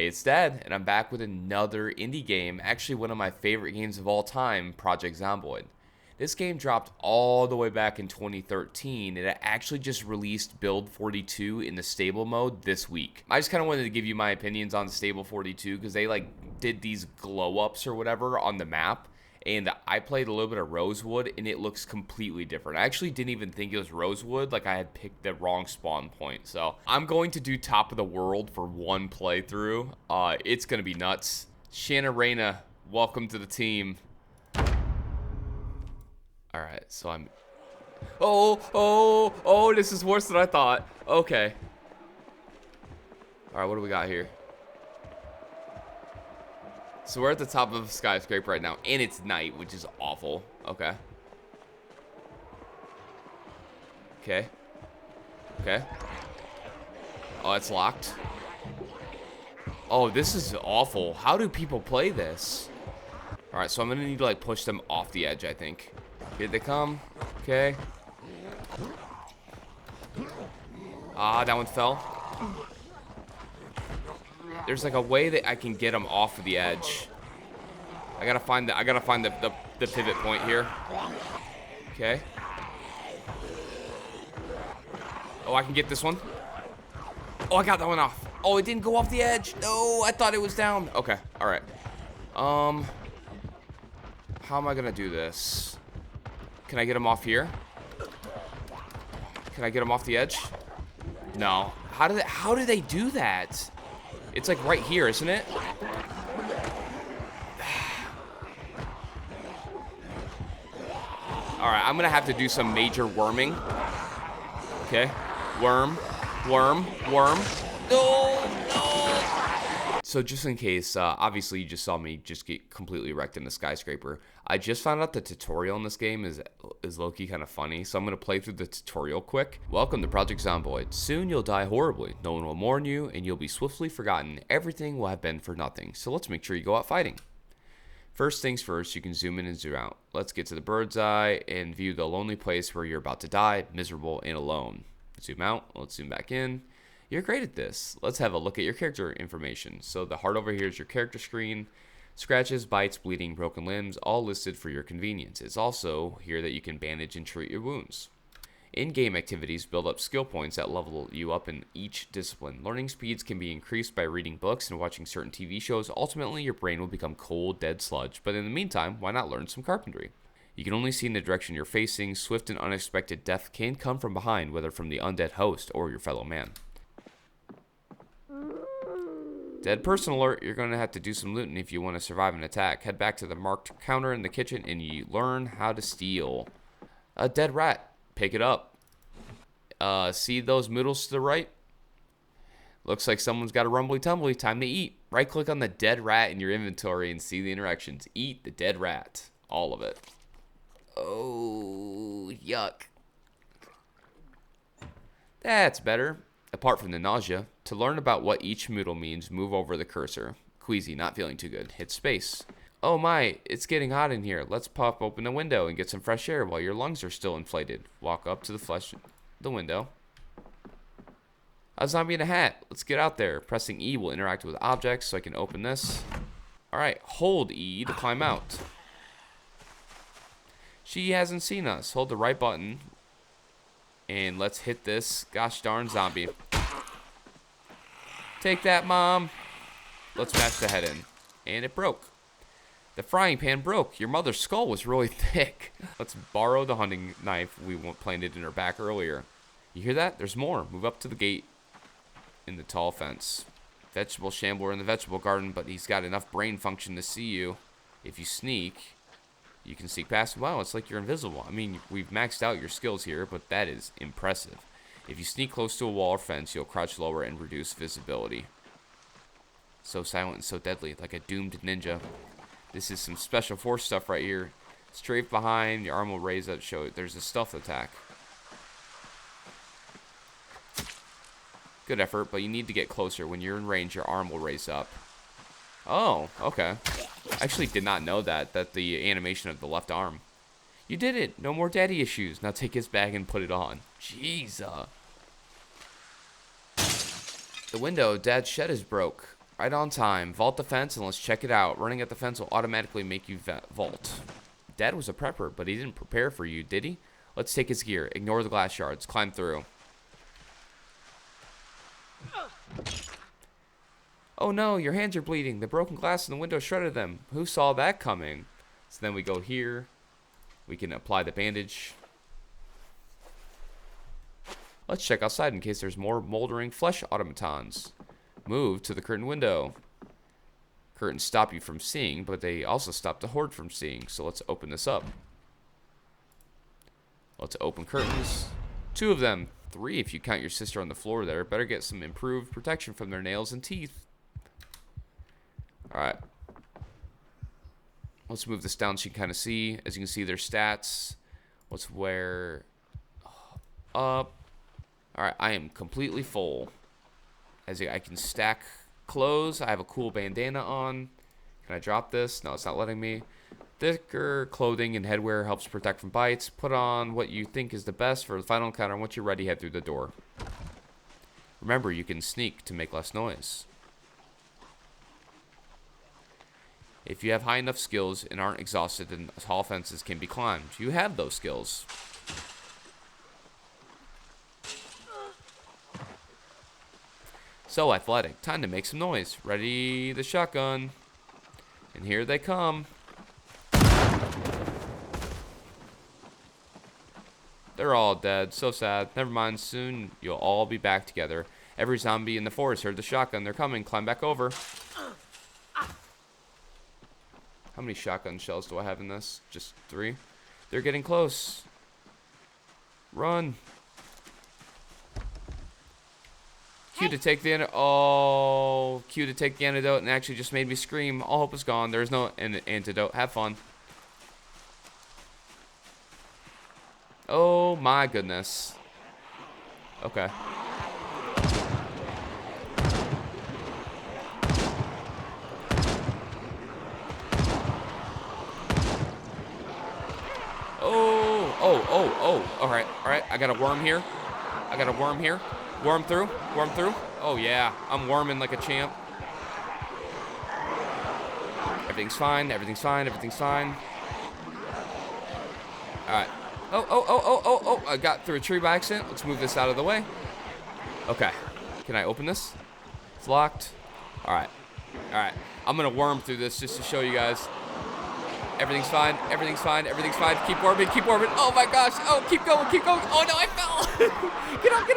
Hey, it's Dad, and I'm back with another indie game, actually one of my favorite games of all time, Project Zomboid. This game dropped all the way back in 2013, and it actually just released Build 42 in the stable mode this week. I just kind of wanted to give you my opinions on Stable 42 because they did these glow ups or whatever on the map, and I played a little bit of Rosewood, and it looks completely different. I actually didn't even think it was Rosewood, like I had picked the wrong spawn point. So I'm going to do Top of the World for one playthrough. It's going to be nuts. Shanna Reyna, welcome to the team. Alright, so I'm... Oh, this is worse than I thought. Okay. Alright, what do we got here? So we're at the top of a skyscraper right now, and it's night, which is awful. Okay. Okay. Oh, it's locked. Oh, this is awful. How do people play this? Alright, so I'm gonna need to, push them off the edge, I think. Here they come. Okay. Ah, that one fell. There's a way that I can get them off of the edge. I gotta find the pivot point here. Okay. Oh, I can get this one. Oh, I got that one off. Oh, it didn't go off the edge. No, I thought it was down. Okay, all right. How am I gonna do this? Can I get him off here? Can I get him off the edge? No. How do they do that? It's right here, isn't it? Alright, I'm gonna have to do some major worming. Okay. Worm. No! So just in case, obviously you just saw me just get completely wrecked in the skyscraper. I just found out the tutorial in this game is low-key kind of funny, so I'm going to play through the tutorial quick. Welcome to Project Zomboid. Soon you'll die horribly. No one will mourn you, and you'll be swiftly forgotten. Everything will have been for nothing, so let's make sure you go out fighting. First things first, you can zoom in and zoom out. Let's get to the bird's eye and view the lonely place where you're about to die, miserable and alone. Zoom out. Let's zoom back in. You're great at this. Let's have a look at your character information. So the heart over here is your character screen. Scratches, bites, bleeding, broken limbs, all listed for your convenience. It's also here that you can bandage and treat your wounds. In-game activities build up skill points that level you up in each discipline. Learning speeds can be increased by reading books and watching certain TV shows. Ultimately, your brain will become cold, dead sludge. But in the meantime, why not learn some carpentry? You can only see in the direction you're facing. Swift and unexpected death can come from behind, whether from the undead host or your fellow man. Dead person alert, you're going to have to do some looting if you want to survive an attack. Head back to the marked counter in the kitchen and you learn how to steal. A dead rat. Pick it up. See those noodles to the right? Looks like someone's got a rumbly tumbly. Time to eat. Right click on the dead rat in your inventory and see the interactions. Eat the dead rat. All of it. Oh, yuck. That's better. Apart from the nausea, to learn about what each noodle means, move over the cursor. Queasy, not feeling too good. Hit space. Oh my, it's getting hot in here. Let's pop open the window and get some fresh air while your lungs are still inflated. Walk up to the window. A zombie in a hat. Let's get out there. Pressing E will interact with objects, so I can open this. Alright, hold E to climb out. She hasn't seen us. Hold the right button. And let's hit this gosh darn zombie. Take that, Mom. Let's smash the head in. And it broke. The frying pan broke. Your mother's skull was really thick. Let's borrow the hunting knife we planted in her back earlier. You hear that? There's more. Move up to the gate in the tall fence. Vegetable shambler in the vegetable garden, but he's got enough brain function to see you. If you sneak, you can sneak past him. Wow, it's like you're invisible. I mean, we've maxed out your skills here, but that is impressive. If you sneak close to a wall or fence, you'll crouch lower and reduce visibility. So silent and so deadly, like a doomed ninja. This is some special force stuff right here. Strafe behind, your arm will raise up, show it. There's a stealth attack. Good effort, but you need to get closer. When you're in range, your arm will raise up. Oh, okay. I actually did not know that the animation of the left arm. You did it. No more daddy issues. Now take his bag and put it on. Jeez. The window Dad's shed is broke. Right on time. Vault the fence and let's check it out. Running at the fence will automatically make you vault. Dad was a prepper, but he didn't prepare for you, did he? Let's take his gear. Ignore the glass shards. Climb through. Oh no, your hands are bleeding. The broken glass in the window shredded them. Who saw that coming? So then we go here. We can apply the bandage. Let's check outside in case there's more moldering flesh automatons. Move to the curtain window. Curtains stop you from seeing, but they also stop the horde from seeing. So let's open this up. Let's open curtains. 2 of them. 3 if you count your sister on the floor there. Better get some improved protection from their nails and teeth. Alright. Let's move this down so you can kind of see. As you can see, their stats. Let's wear up. Alright, I am completely full. As I can stack clothes. I have a cool bandana on. Can I drop this? No, it's not letting me. Thicker clothing and headwear helps protect from bites. Put on what you think is the best for the final encounter, and once you're ready, head through the door. Remember, you can sneak to make less noise. If you have high enough skills and aren't exhausted, then tall fences can be climbed. You have those skills. So athletic. Time to make some noise. Ready the shotgun. And here they come. They're all dead. So sad. Never mind. Soon you'll all be back together. Every zombie in the forest heard the shotgun. They're coming. Climb back over. How many shotgun shells do I have in this? Just 3. They're getting close. Run. Q to take the antidote. Oh, Q to take the antidote and actually just made me scream. All hope is gone. There's no antidote. Have fun. Oh my goodness. Okay. Oh. All right. I got a worm here. Worm through. Oh yeah, I'm worming like a champ. Everything's fine. All right. Oh. I got through a tree by accident. Let's move this out of the way. Okay. Can I open this? It's locked. All right. I'm gonna worm through this just to show you guys. Everything's fine. Keep warming. Oh my gosh. Oh, keep going. Oh no, I fell. Get up.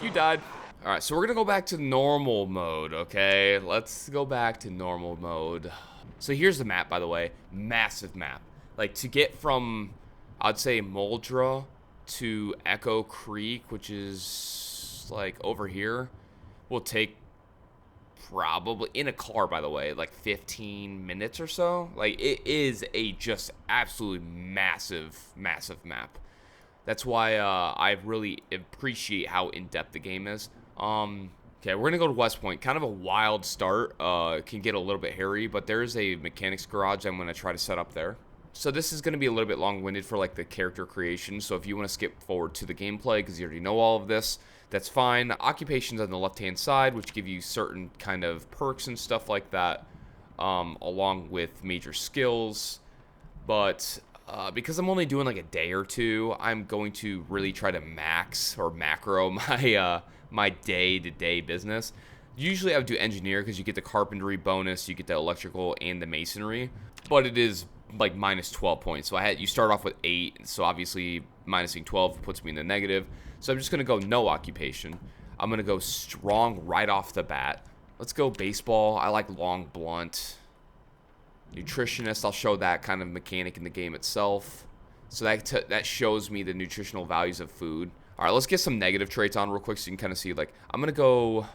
You died. All right, so we're gonna go back to normal mode, okay? Let's go back to normal mode. So here's the map, by the way. Massive map. Like, to get from, I'd say, Moldra to Echo Creek, which is, like, over here, will take probably, in a car, by the way, like 15 minutes or so. Like, it is a just absolutely massive map. That's why I really appreciate how in-depth the game is. Okay, we're gonna go to West Point. Kind of a wild start. Can get a little bit hairy, but there's a mechanics garage I'm gonna try to set up there. So this is gonna be a little bit long-winded for like the character creation. So if you want to skip forward to the gameplay because you already know all of this, that's fine. Occupations on the left-hand side, which give you certain kind of perks and stuff like that, along with major skills. But because I'm only doing like a day or two, I'm going to really try to max or macro my my day-to-day business. Usually I would do engineer because you get the carpentry bonus, you get the electrical and the masonry, but it is like minus 12 points. So you start off with 8, so obviously minusing 12 puts me in the negative. So I'm just gonna go no occupation. I'm gonna go strong right off the bat. Let's go baseball. I like long blunt. Nutritionist, I'll show that kind of mechanic in the game itself. So that shows me the nutritional values of food. All right, let's get some negative traits on real quick so you can kind of see. Like, I'm gonna go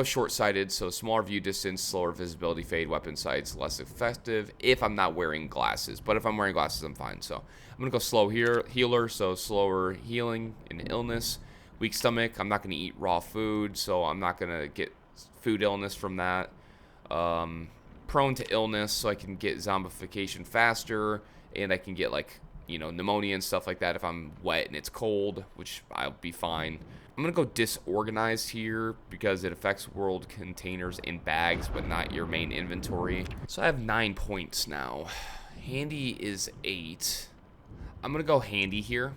short-sighted, so smaller view distance, slower visibility, fade, weapon sights, less effective if I'm not wearing glasses. But if I'm wearing glasses, I'm fine. So I'm gonna go slow healer, so slower healing in illness. Weak stomach, I'm not gonna eat raw food, so I'm not gonna get food illness from that. Prone to illness, so I can get zombification faster, and I can get, like, you know, pneumonia and stuff like that if I'm wet and it's cold, which I'll be fine. I'm going to go disorganized here because it affects world containers in bags, but not your main inventory. So I have 9 points now. Handy is 8. I'm going to go handy here.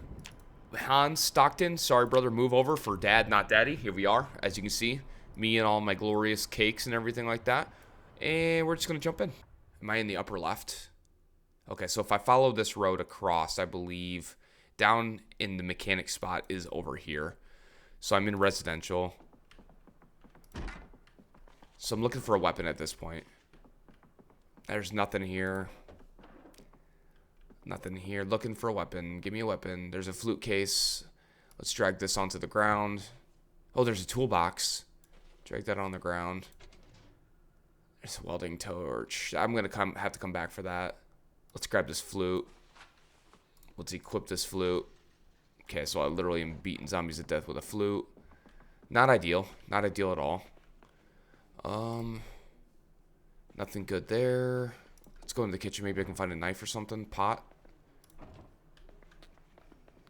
Hans Stockton, sorry brother, move over for dad, not daddy. Here we are, as you can see. Me and all my glorious cakes and everything like that. And we're just going to jump in. Am I in the upper left? Okay, so if I follow this road across, I believe down in the mechanic spot is over here. So I'm in residential. So I'm looking for a weapon at this point. There's nothing here. Nothing here. Looking for a weapon. Give me a weapon. There's a flute case. Let's drag this onto the ground. Oh, there's a toolbox. Drag that on the ground. There's a welding torch. I'm going to have to come back for that. Let's grab this flute. Let's equip this flute. Okay, so I literally am beating zombies to death with a flute. Not ideal. Not ideal at all. Nothing good there. Let's go into the kitchen. Maybe I can find a knife or something. Pot.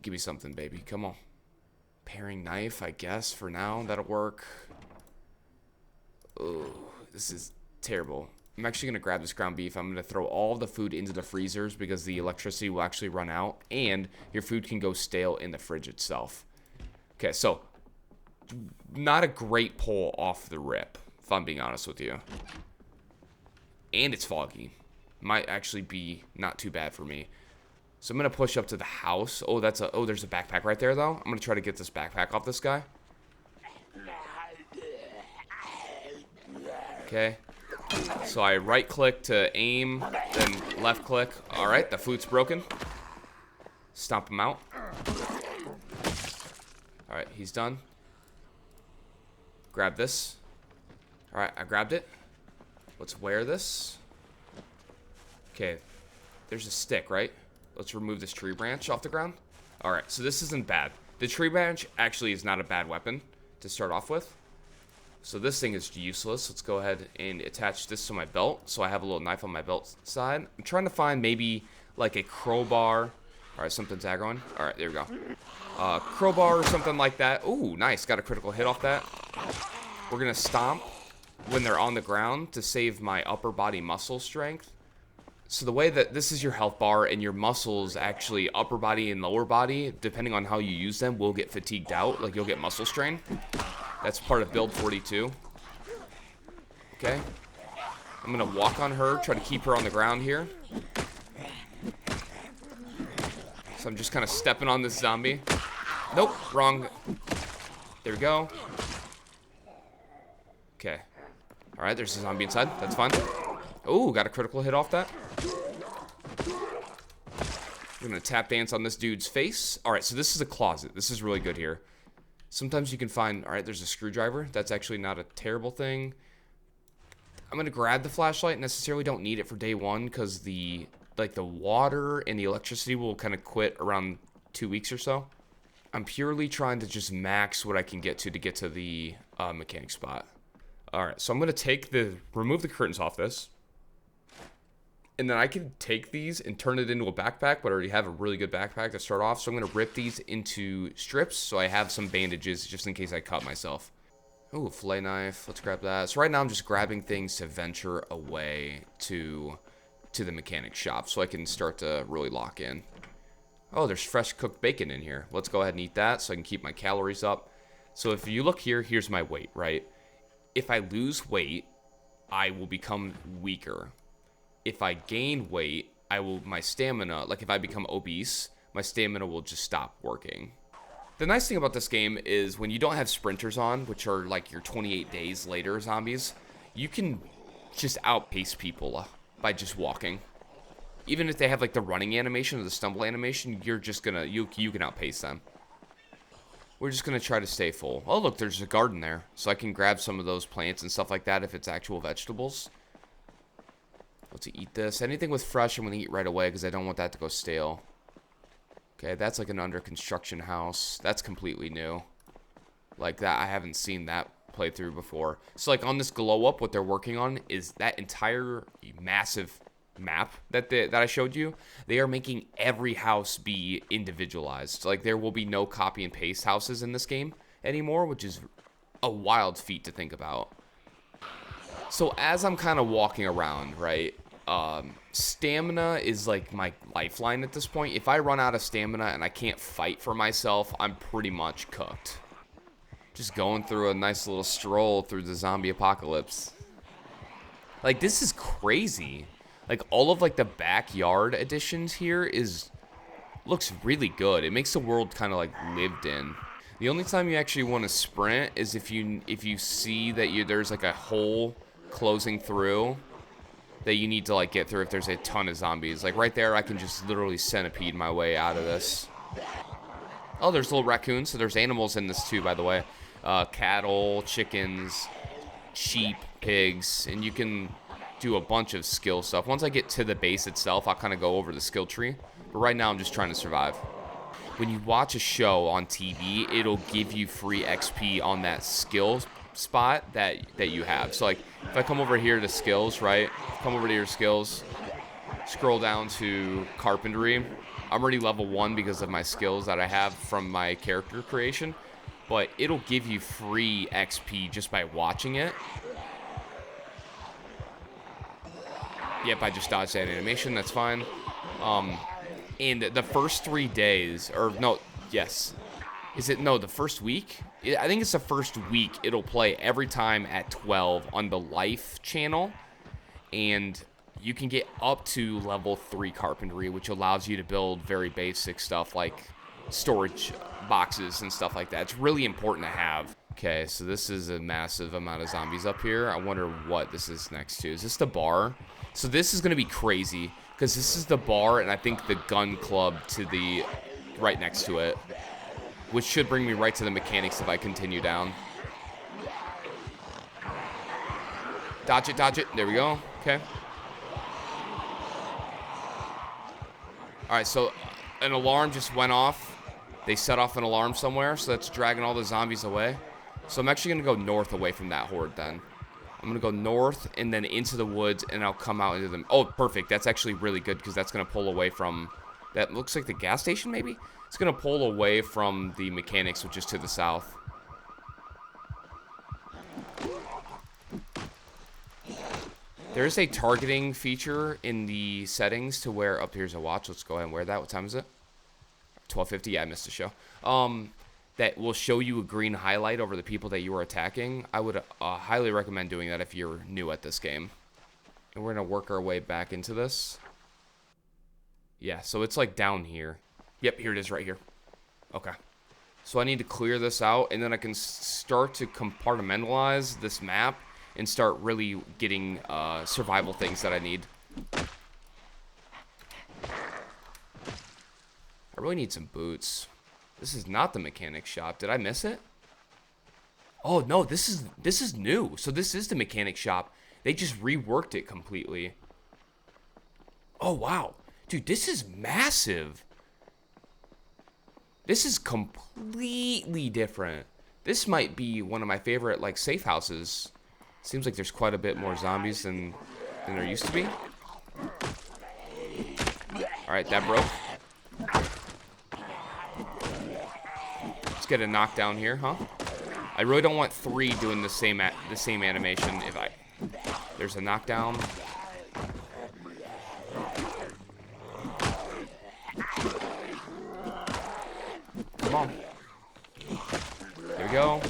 Give me something, baby. Come on. Paring knife, I guess, for now. That'll work. Oh, this is terrible. I'm actually going to grab this ground beef. I'm going to throw all the food into the freezers because the electricity will actually run out. And your food can go stale in the fridge itself. Okay, so not a great pull off the rip, if I'm being honest with you. And it's foggy. Might actually be not too bad for me. So I'm going to push up to the house. Oh, there's a backpack right there, though. I'm going to try to get this backpack off this guy. Okay. So I right click to aim, then left click. All right, the flute's broken. Stomp him out. All right, he's done. Grab this. All right, I grabbed it. Let's wear this. Okay, there's a stick, right? Let's remove this tree branch off the ground. All right, so this isn't bad. The tree branch actually is not a bad weapon to start off with. So this thing is useless. Let's go ahead and attach this to my belt. So I have a little knife on my belt side. I'm trying to find maybe like a crowbar. All right, something's aggroing. All right, there we go. Crowbar or something like that. Ooh, nice. Got a critical hit off that. We're going to stomp when they're on the ground to save my upper body muscle strength. So the way that this is your health bar and your muscles, actually upper body and lower body, depending on how you use them, will get fatigued out. Like you'll get muscle strain. That's part of build 42. Okay. I'm going to walk on her, try to keep her on the ground here. So I'm just kind of stepping on this zombie. Nope, wrong. There we go. Okay. All right, there's a zombie inside. That's fine. Oh, got a critical hit off that. I'm going to tap dance on this dude's face. All right, so this is a closet. This is really good here. Sometimes you can find, all right, there's a screwdriver. That's actually not a terrible thing. I'm going to grab the flashlight. Necessarily don't need it for day one because the water and the electricity will kind of quit around 2 weeks or so. I'm purely trying to just max what I can get to get to the mechanic spot. All right, so I'm going to remove the curtains off this. And then I can take these and turn it into a backpack, but I already have a really good backpack to start off. So I'm going to rip these into strips so I have some bandages just in case I cut myself. Ooh, fillet knife. Let's grab that. So right now I'm just grabbing things to venture away to the mechanic shop so I can start to really lock in. Oh, there's fresh cooked bacon in here. Let's go ahead and eat that so I can keep my calories up. So if you look here, here's my weight, right? If I lose weight, I will become weaker. If I gain weight, my stamina, like if I become obese, my stamina will just stop working. The nice thing about this game is when you don't have sprinters on, which are like your 28 days later zombies, you can just outpace people by just walking. Even if they have like the running animation or the stumble animation, you're just gonna, you can outpace them. We're just gonna try to stay full. Oh look, there's a garden there. So I can grab some of those plants and stuff like that if it's actual vegetables. Let's eat this. Anything with fresh, I'm going to eat right away because I don't want that to go stale. Okay, that's like an under construction house. That's completely new. Like that, I haven't seen that playthrough before. So like on this glow up, what they're working on is that entire massive map that I showed you. They are making every house be individualized. Like there will be no copy and paste houses in this game. anymore, which is a wild feat to think about. So as I'm kind of walking around, right, stamina is like my lifeline at this point. If I run out of stamina and I can't fight for myself, I'm pretty much cooked. Just going through a nice little stroll through the zombie apocalypse. Like, this is crazy. Like, all of, like, the backyard additions here looks really good. It makes the world kind of, like, lived in. The only time you actually want to sprint is if you see that there's, like, a hole closing through that you need to, like, get through if there's a ton of zombies. Like, right there, I can just literally centipede my way out of this. Oh, there's little raccoons. So there's animals in this, too, by the way. Cattle, chickens, sheep, pigs, and you can do a bunch of skill stuff. Once I get to the base itself, I'll kind of go over the skill tree. But right now, I'm just trying to survive. When you watch a show on TV, it'll give you free XP on that skill spot that you have. So, like, if I come over here to skills, right? Come over to your skills, scroll down to carpentry. I'm already level 1 because of my skills that I have from my character creation. But it'll give you free XP just by watching it. Yep, I just dodged that animation. That's fine. And the first 3 days, or no, yes. Is it, no, the first week? I think it's the first week. It'll play every time at 12 on the Life channel. And you can get up to level 3 carpentry, which allows you to build very basic stuff like storage boxes and stuff like that. It's really important to have. Okay, so this is a massive amount of zombies up here. I wonder what this is next to. Is this the bar? So this is going to be crazy because this is the bar and I think the gun club to the right next to it, which should bring me right to the mechanics if I continue down. Dodge it, dodge it. There we go. Okay. All right, so an alarm just went off. They set off an alarm somewhere, so that's dragging all the zombies away. So I'm actually going to go north away from that horde then. I'm going to go north and then into the woods, and I'll come out into them. Oh, perfect. That's actually really good because that's going to pull away from... That looks like the gas station, maybe? It's going to pull away from the mechanics, which is to the south. There's a targeting feature in the settings to where... Up here's a watch. Let's go ahead and wear that. What time is it? 12:50. Yeah, I missed the show. That will show you a green highlight over the people that you are attacking. I would highly recommend doing that if you're new at this game. And we're going to work our way back into this. Yeah, so it's like down here. Yep, here it is right here. Okay. So I need to clear this out, and then I can start to compartmentalize this map and start really getting survival things that I need. I really need some boots. This is not the mechanic shop. Did I miss it? Oh no, this is new. So this is the mechanic shop. They just reworked it completely. Oh wow. Dude, this is massive. This is completely different. This might be one of my favorite like safe houses. Seems like there's quite a bit more zombies than there used to be. Alright, that broke. Let's get a knockdown here, huh? I really don't want 3 doing the same animation. There's a knockdown. Come on. There we go.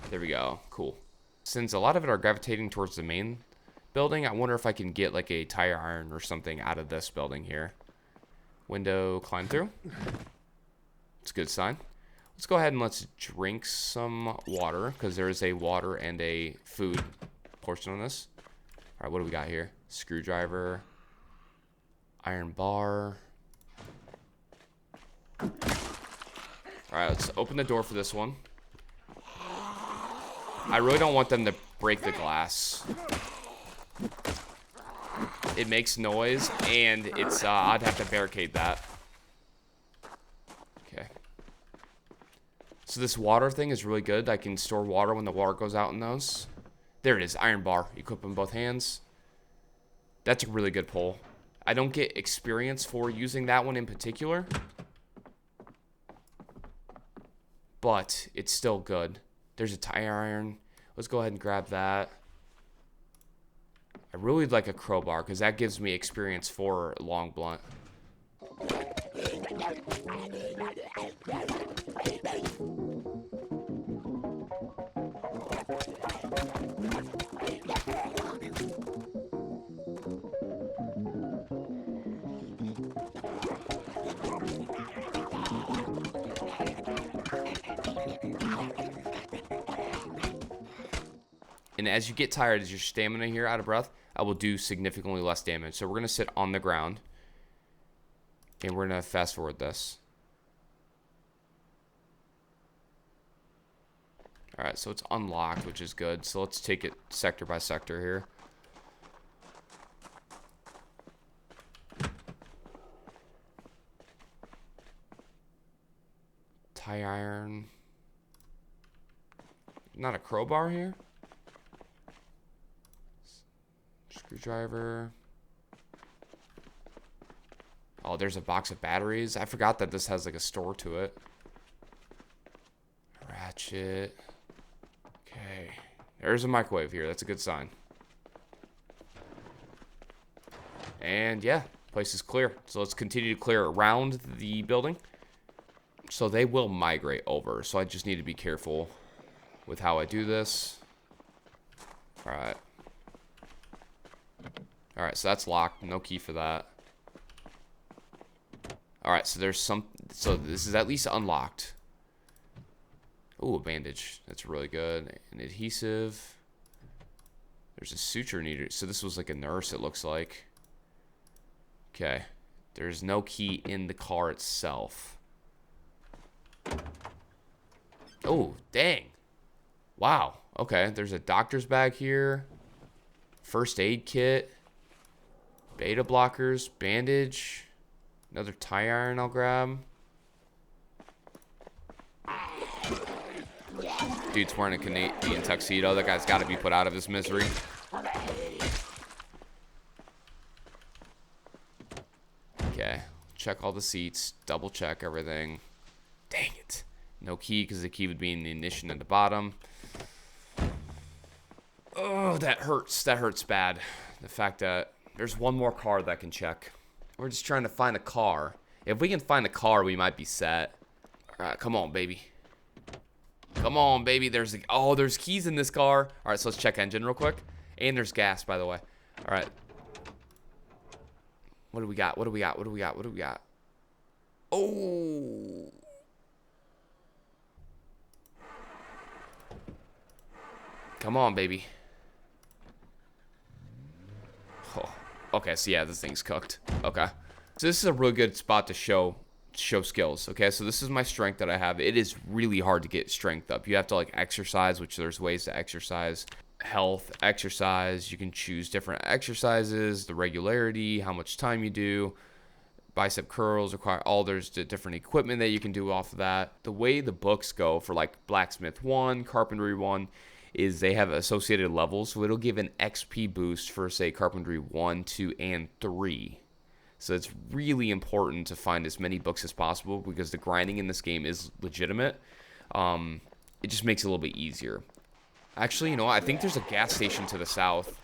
There we go. Cool. Since a lot of it are gravitating towards the main building, I wonder if I can get like a tire iron or something out of this building here. Window, climb through. It's a good sign. Let's go ahead and let's drink some water, because there is a water and a food portion on this. All right, what do we got here? Screwdriver, iron bar. All right, let's open the door for this one. I really don't want them to break the glass. It makes noise, and it's I'd have to barricade that. Okay. So this water thing is really good. I can store water when the water goes out in those. There it is, iron bar. Equip in both hands. That's a really good pull. I don't get experience for using that one in particular. but it's still good. There's a tire iron. Let's go ahead and grab that. I really like a crowbar because that gives me experience for long blunt. And as you get tired, as your stamina here out of breath, I will do significantly less damage. So we're going to sit on the ground. And we're going to fast forward this. Alright, so it's unlocked, which is good. So let's take it sector by sector here. Tie iron. Not a crowbar here? Screwdriver. Oh, there's a box of batteries. I forgot that this has like a store to it. Ratchet. Okay. There's a microwave here. That's a good sign. And yeah, place is clear. So let's continue to clear around the building. So they will migrate over. So I just need to be careful with how I do this. Alright. Alright, so that's locked. No key for that. Alright, so there's some... So this is at least unlocked. Ooh, a bandage. That's really good. An adhesive. There's a suture needed. So this was like a nurse, it looks like. Okay. There's no key in the car itself. Oh, dang. Wow. Okay, there's a doctor's bag here. First aid kit. Beta blockers. Bandage. Another tie iron I'll grab. Dude's wearing a Canadian tuxedo. That guy's got to be put out of his misery. Okay. Check all the seats. Double check everything. Dang it. No key because the key would be in the ignition at the bottom. Oh, that hurts. That hurts bad. The fact that there's one more car that I can check. We're just trying to find a car. If we can find a car, we might be set. All right, come on, baby. Come on, baby. There's keys in this car. All right, so let's check engine real quick. And there's gas, by the way. All right. What do we got? What do we got? What do we got? What do we got? Oh. Come on, baby. Oh. Okay, so yeah, this thing's cooked. Okay. So this is a really good spot to show skills. Okay, so this is my strength that I have. It is really hard to get strength up. You have to like exercise, which there's ways to exercise. Health, exercise. You can choose different exercises, the regularity, how much time you do. Bicep curls require all there's different equipment that you can do off of that. The way the books go for like blacksmith 1, carpentry 1 is they have associated levels, so it'll give an XP boost for say carpentry 1, 2, and 3. So it's really important to find as many books as possible because the grinding in this game is legitimate. It just makes it a little bit easier. Actually, you know what? I think there's a gas station to the south.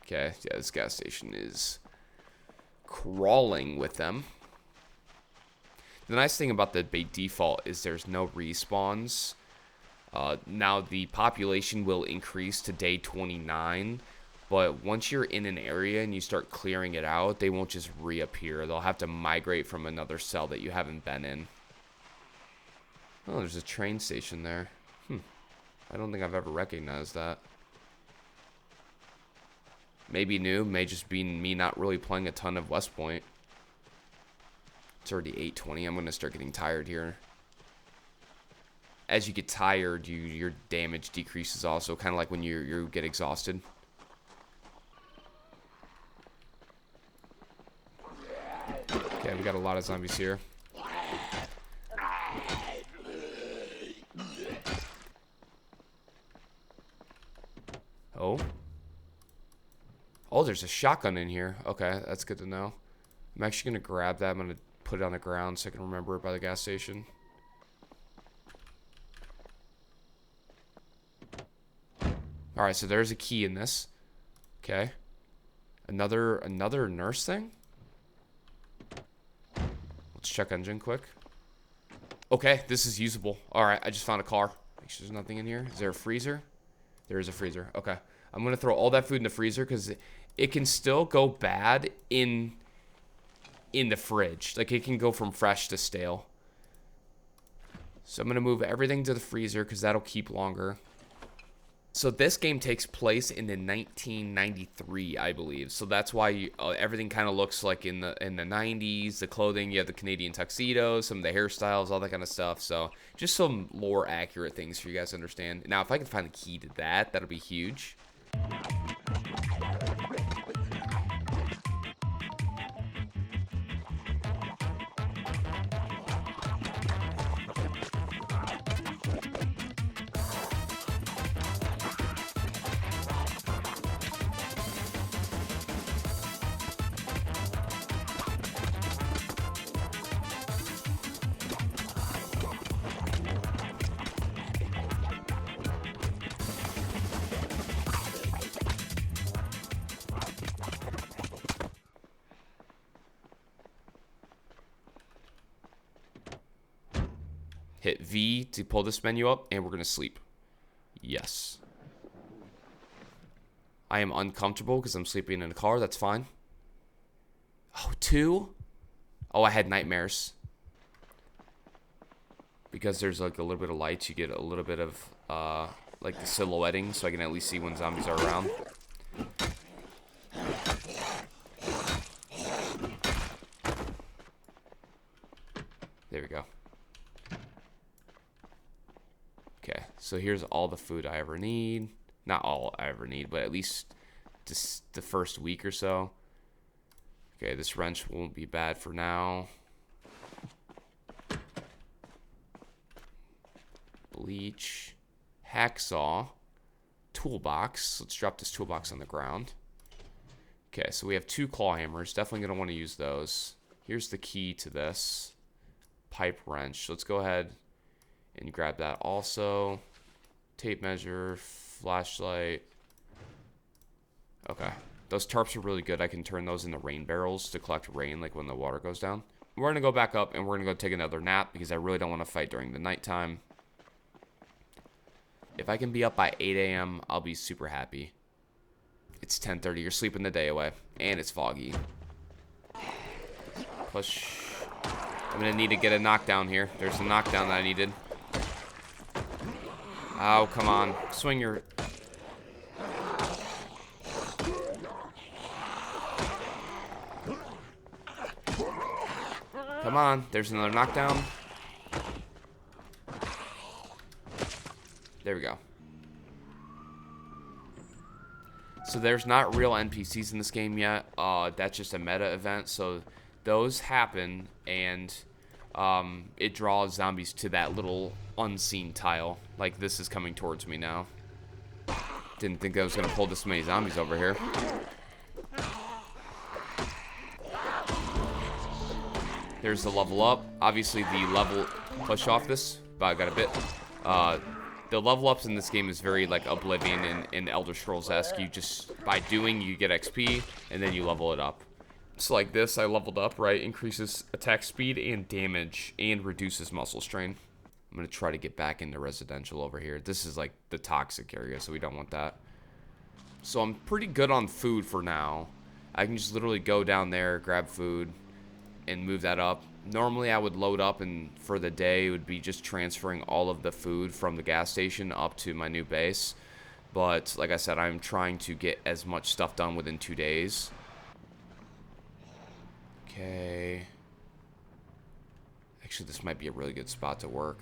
Okay, yeah, this gas station is crawling with them. The nice thing about the default is there's no respawns. Now the population will increase to day 29, but once you're in an area and you start clearing it out, they won't just reappear. They'll have to migrate from another cell that you haven't been in. Oh, there's a train station there. I don't think I've ever recognized that. Maybe new, may just be me not really playing a ton of West Point. It's already 8:20. I'm going to start getting tired here. As you get tired, your damage decreases also, kind of like when you get exhausted. Okay, we got a lot of zombies here. Oh. Oh, there's a shotgun in here. Okay, that's good to know. I'm actually going to grab that. I'm going to put it on the ground so I can remember it by the gas station. Alright, so there's a key in this. Okay. Another nurse thing? Let's check engine quick. Okay, this is usable. Alright, I just found a car. Make sure there's nothing in here. Is there a freezer? There is a freezer. Okay. I'm going to throw all that food in the freezer because it can still go bad in the fridge. Like, it can go from fresh to stale. So I'm going to move everything to the freezer because that'll keep longer. So this game takes place in the 1993, I believe. So that's why everything kind of looks like in the 90s. The clothing, you have the Canadian tuxedos, some of the hairstyles, all that kind of stuff. So just some more accurate things for you guys to understand. Now, if I can find the key to that, that'll be huge. Hit V to pull this menu up, and we're going to sleep. Yes. I am uncomfortable because I'm sleeping in a car. That's fine. Oh, 2? Oh, I had nightmares. Because there's like a little bit of light, you get a little bit of like the silhouetting, so I can at least see when zombies are around. There we go. Okay, so here's all the food I ever need. Not all I ever need, but at least just the first week or so. Okay, this wrench won't be bad for now. Bleach. Hacksaw. Toolbox. Let's drop this toolbox on the ground. Okay, so we have 2 claw hammers. Definitely going to want to use those. Here's the key to this. Pipe wrench. Let's go ahead and grab that also. Tape measure, flashlight. Okay. Those tarps are really good. I can turn those into rain barrels to collect rain, like when the water goes down. We're going to go back up and we're going to go take another nap because I really don't want to fight during the nighttime. If I can be up by 8 a.m., I'll be super happy. It's 10:30. You're sleeping the day away. And it's foggy. Push. I'm going to need to get a knockdown here. There's a knockdown that I needed. Oh, come on. Swing your... Come on. There's another knockdown. There we go. So there's not real NPCs in this game yet. That's just a meta event. So those happen, and it draws zombies to that little unseen tile. Like, this is coming towards me now. Didn't think I was going to pull this many zombies over here. There's the level up. Obviously, the level push off this, but I got a bit. The level ups in this game is very like Oblivion and Elder Scrolls-esque. You just, by doing, you get XP, and then you level it up. So like this, I leveled up, right? Increases attack speed and damage, and reduces muscle strain. I'm going to try to get back into residential over here. This is like the toxic area, so we don't want that. So I'm pretty good on food for now. I can just literally go down there, grab food, and move that up. Normally I would load up, and for the day it would be just transferring all of the food from the gas station up to my new base. But like I said, I'm trying to get as much stuff done within 2 days. Okay. Actually, this might be a really good spot to work.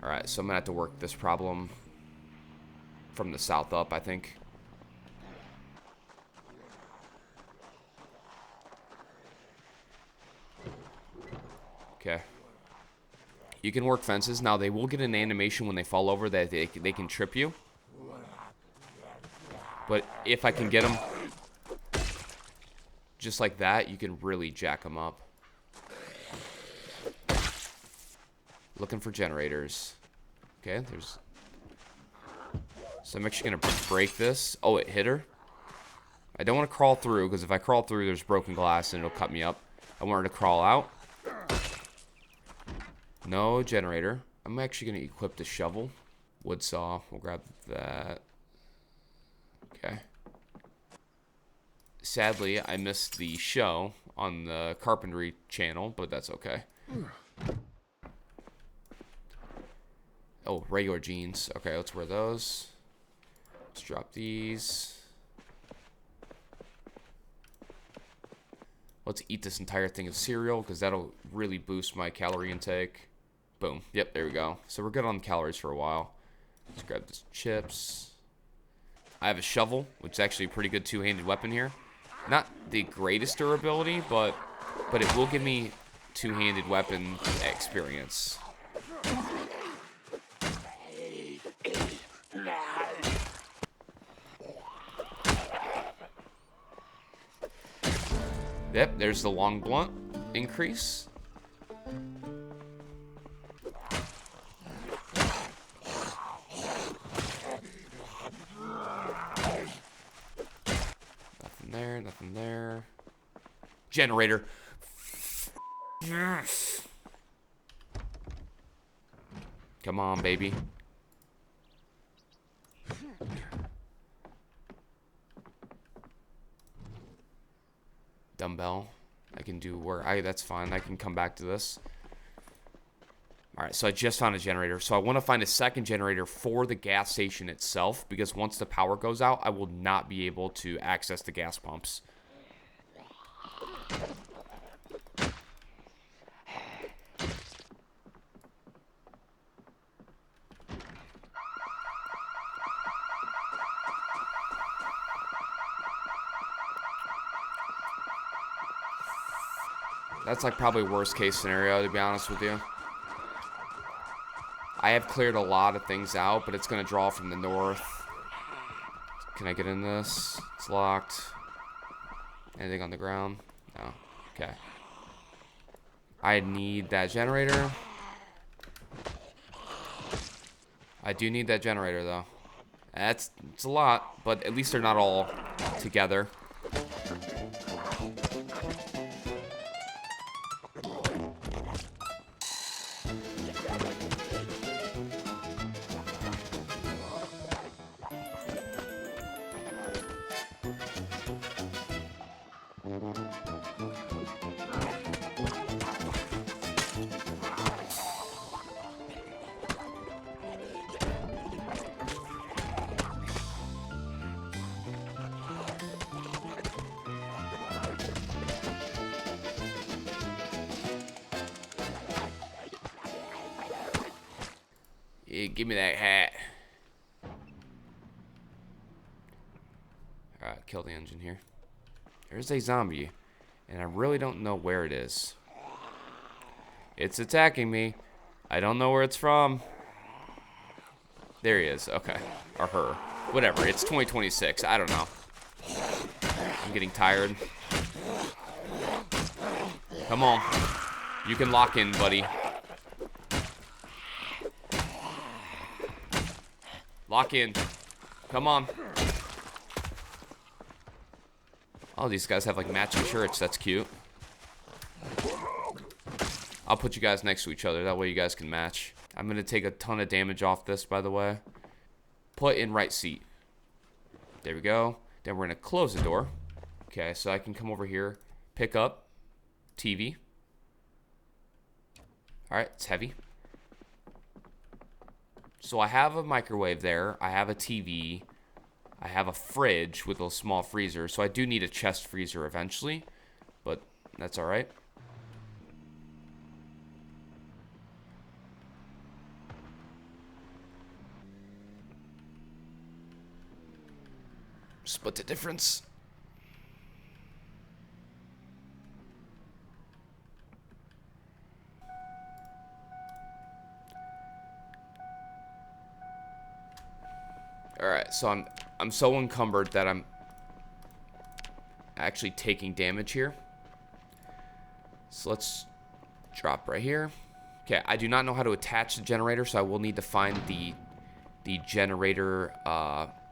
Alright, so I'm going to have to work this problem from the south up, I think. Okay. You can work fences. Now, they will get an animation when they fall over that they can trip you. But if I can get them... just like that, you can really jack them up. Looking for generators. Okay, there's... So I'm actually going to break this. Oh, it hit her. I don't want to crawl through, because if I crawl through, there's broken glass and it'll cut me up. I want her to crawl out. No generator. I'm actually going to equip the shovel. Wood saw. We'll grab that. Okay. Sadly, I missed the show on the carpentry channel, but that's okay. Oh, regular jeans. Okay, let's wear those. Let's drop these. Let's eat this entire thing of cereal, because that'll really boost my calorie intake. Boom. Yep, there we go. So we're good on calories for a while. Let's grab this chips. I have a shovel, which is actually a pretty good two-handed weapon here. Not the greatest durability, but it will give me two-handed weapon experience. Yep, there's the long blunt increase. Nothing there, nothing there. Generator. Yes. Come on, baby. Dumbbell. I can do work. That's fine. I can come back to this. Alright, so I just found a generator. So I want to find a second generator for the gas station itself, because once the power goes out, I will not be able to access the gas pumps. That's like probably worst case scenario, to be honest with you. I have cleared a lot of things out, but it's going to draw from the north. Can I get in this? It's locked. Anything on the ground? No. Okay. I need that generator. I do need that generator, though. It's a lot, but at least they're not all together. Yeah, give me that hat. Alright, kill the engine here. There's a zombie, and I really don't know where it is. It's attacking me. I don't know where it's from. There he is. Okay. Or her. Whatever. It's 2026. I don't know. I'm getting tired. Come on. You can lock in, buddy. Lock in. Come on. Oh, these guys have like matching shirts. That's cute. I'll put you guys next to each other. That way you guys can match. I'm going to take a ton of damage off this, by the way. Put in right seat. There we go. Then we're going to close the door. Okay, so I can come over here. Pick up. TV. Alright, it's heavy. So I have a microwave there. I have a TV. I have a fridge with a small freezer. So I do need a chest freezer eventually. But that's alright. Split the difference. Alright, so I'm so encumbered that I'm actually taking damage here. So let's drop right here. Okay, I do not know how to attach the generator, so I will need to find the generator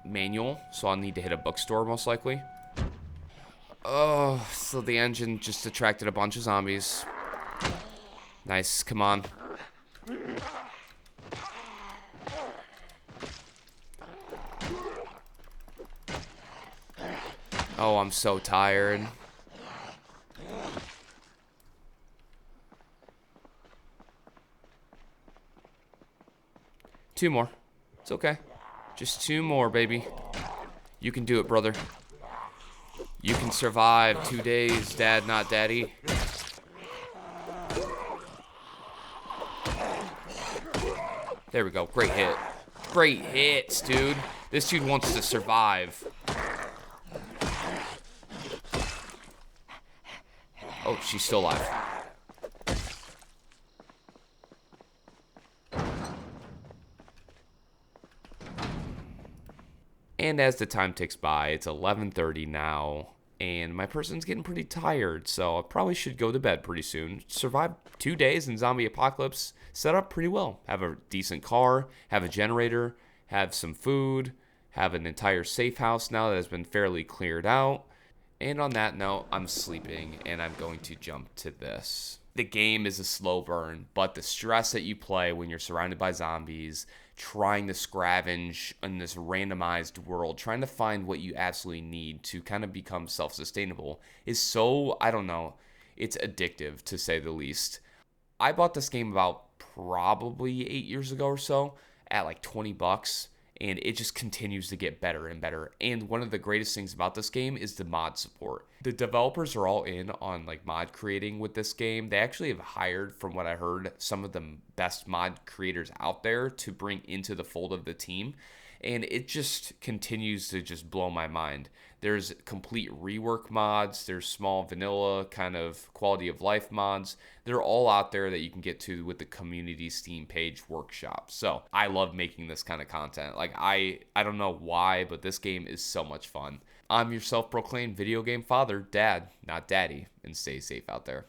manual. So I'll need to hit a bookstore most likely. Oh, so the engine just attracted a bunch of zombies. Nice, come on. Oh, I'm so tired. Two more. It's okay. Just two more, baby. You can do it, brother. You can survive 2 days, dad, not daddy. There we go. Great hit. Great hits, dude. This dude wants to survive. Oh, she's still alive. And as the time ticks by, it's 11:30 now, and my person's getting pretty tired, so I probably should go to bed pretty soon. Survived 2 days in zombie apocalypse, set up pretty well. Have a decent car, have a generator, have some food, have an entire safe house now that has been fairly cleared out. And on that note, I'm sleeping, and I'm going to jump to this. The game is a slow burn, but the stress that you play when you're surrounded by zombies, trying to scavenge in this randomized world, trying to find what you absolutely need to kind of become self-sustainable is so, I don't know, it's addictive to say the least. I bought this game about probably 8 years ago or so at like $20, and it just continues to get better and better. And one of the greatest things about this game is the mod support. The developers are all in on like mod creating with this game. They actually have hired, from what I heard, some of the best mod creators out there to bring into the fold of the team. And it just continues to just blow my mind. There's complete rework mods. There's small vanilla kind of quality of life mods. They're all out there that you can get to with the community Steam page workshop. So I love making this kind of content. Like I don't know why, but this game is so much fun. I'm your self-proclaimed video game father, dad, not daddy, and stay safe out there.